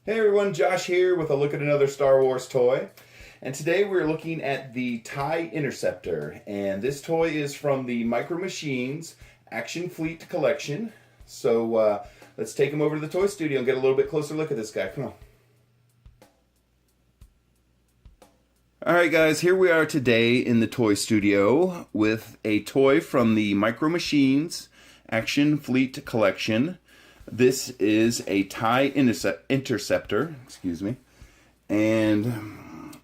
Hey everyone, Josh here with a look at another Star Wars toy. And today we're looking at the TIE Interceptor. And this toy is from the Micro Machines Action Fleet Collection. So let's take him over to the toy studio and get a little bit closer look at this guy. Come on. Alright guys, here we are today in the toy studio with a toy from the Micro Machines Action Fleet Collection. This is a TIE Interceptor, excuse me. And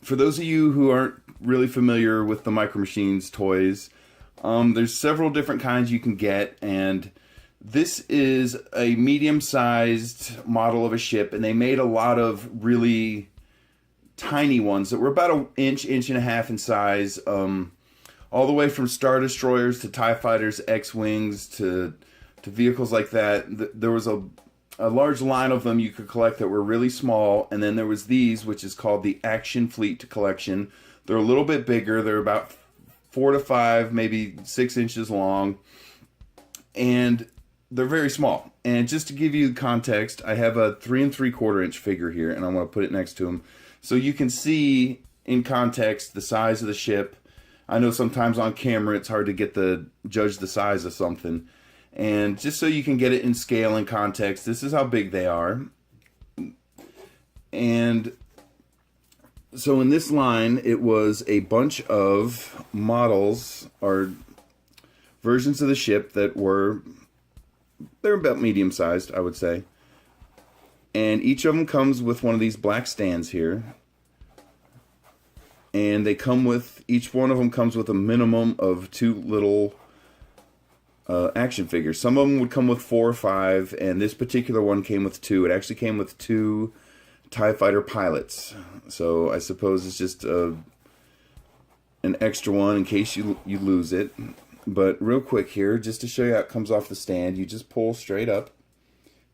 for those of you who aren't really familiar with the Micro Machines toys, there's several different kinds you can get, and this is a medium-sized model of a ship, and they made a lot of really tiny ones that were about an inch and a half in size, all the way from Star Destroyers to TIE Fighters, X-Wings to vehicles like that. There was a large line of them you could collect that were really small, and then there was these, which is called the Action Fleet Collection. They're a little bit bigger. They're about 4 to 5, maybe 6 inches long, and they're very small. And just to give you context, I have a 3 3/4 inch figure here, and I'm going to put it next to him so you can see in context the size of the ship. I know sometimes on camera it's hard to judge the size of something. And just so you can get it in scale and context, this is how big they are. And so in this line, it was a bunch of models or versions of the ship that they're about medium sized, I would say. And each of them comes with one of these black stands here. And each one of them comes with a minimum of 2 little action figures. Some of them would come with 4 or 5, and this particular one came with 2. It actually came with 2 TIE Fighter pilots. So I suppose it's just an extra one in case you lose it. But real quick here, just to show you how it comes off the stand, you just pull straight up,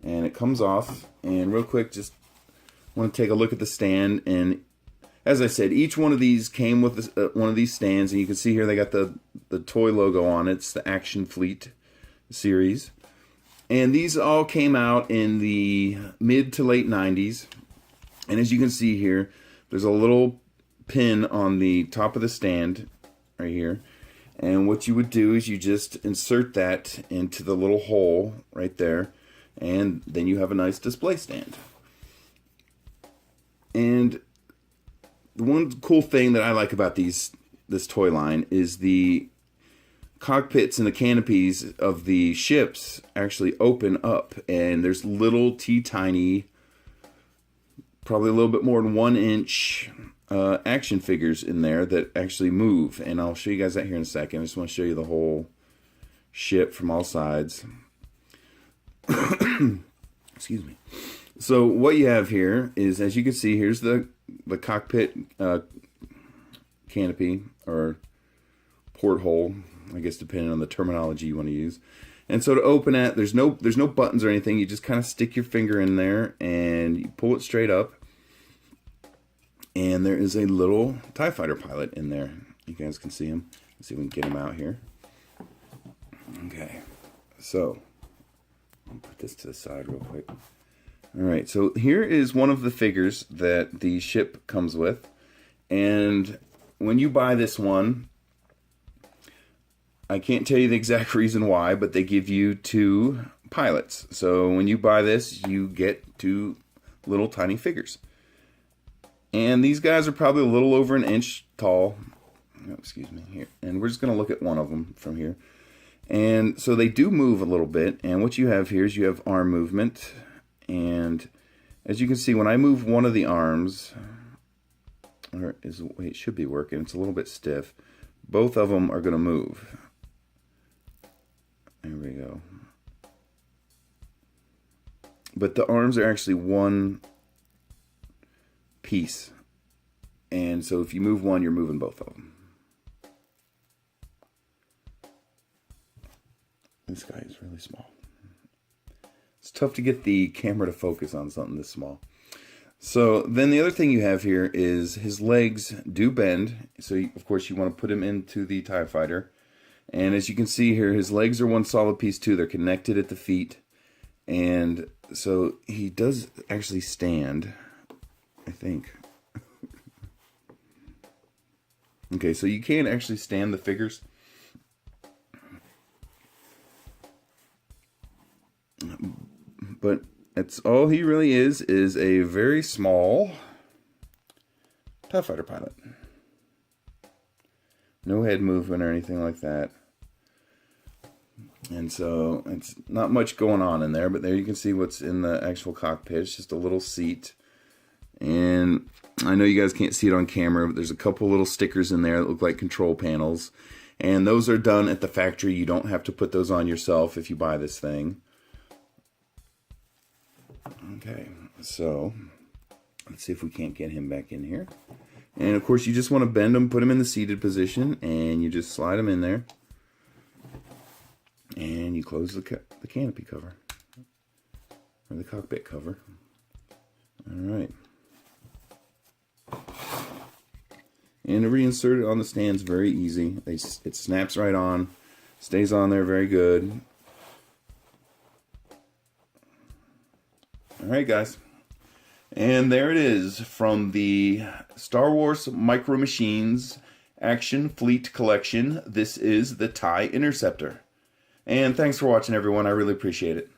and it comes off. And real quick, just want to take a look at the stand. And as I said, each one of these came with one of these stands, and you can see here they got the toy logo on it. It's the Action Fleet series. And these all came out in the mid to late 90s. And as you can see here, there's a little pin on the top of the stand right here. And what you would do is you just insert that into the little hole right there, and then you have a nice display stand. And the one cool thing that I like about this toy line is the cockpits and the canopies of the ships actually open up, and there's little tiny, probably a little bit more than 1 inch action figures in there that actually move. And I'll show you guys that here in a second. I just want to show you the whole ship from all sides. Excuse me. So what you have here is, as you can see, here's the cockpit canopy or porthole, I guess, depending on the terminology you want to use. And so to open it, there's no buttons or anything. You just kind of stick your finger in there and you pull it straight up. And there is a little TIE Fighter pilot in there. You guys can see him. Let's see if we can get him out here. Okay. So I'll put this to the side real quick. Alright, so here is one of the figures that the ship comes with. And when you buy this one, I can't tell you the exact reason why, but they give you 2 pilots. So when you buy this, you get 2 little tiny figures. And these guys are probably a little over 1 inch tall. Oh, excuse me, here. And we're just going to look at one of them from here. And so they do move a little bit. And what you have here is you have arm movement. And as you can see, when I move one of the arms, or is the way it should be working, it's a little bit stiff. Both of them are going to move. There we go. But the arms are actually one piece. And so if you move one, you're moving both of them. This guy is really small. It's tough to get the camera to focus on something this small. So then the other thing you have here is his legs do bend. So of course you want to put him into the TIE Fighter. And as you can see here, his legs are one solid piece too. They're connected at the feet. And so he does actually stand, I think. Okay, so you can actually stand the figures. But it's all he really is a very small TIE fighter pilot. No head movement or anything like that. And so it's not much going on in there, but there you can see what's in the actual cockpit. It's just a little seat. And I know you guys can't see it on camera, but there's a couple little stickers in there that look like control panels. And those are done at the factory. You don't have to put those on yourself if you buy this thing. Okay, so let's see if we can't get him back in here. And of course, you just want to bend him, put him in the seated position, and you just slide him in there. And you close the canopy cover, or the cockpit cover. All right. And to reinsert it on the stand is very easy. It snaps right on, stays on there very good. All right, guys. And there it is from the Star Wars Micro Machines Action Fleet Collection. This is the TIE Interceptor. And thanks for watching, everyone. I really appreciate it.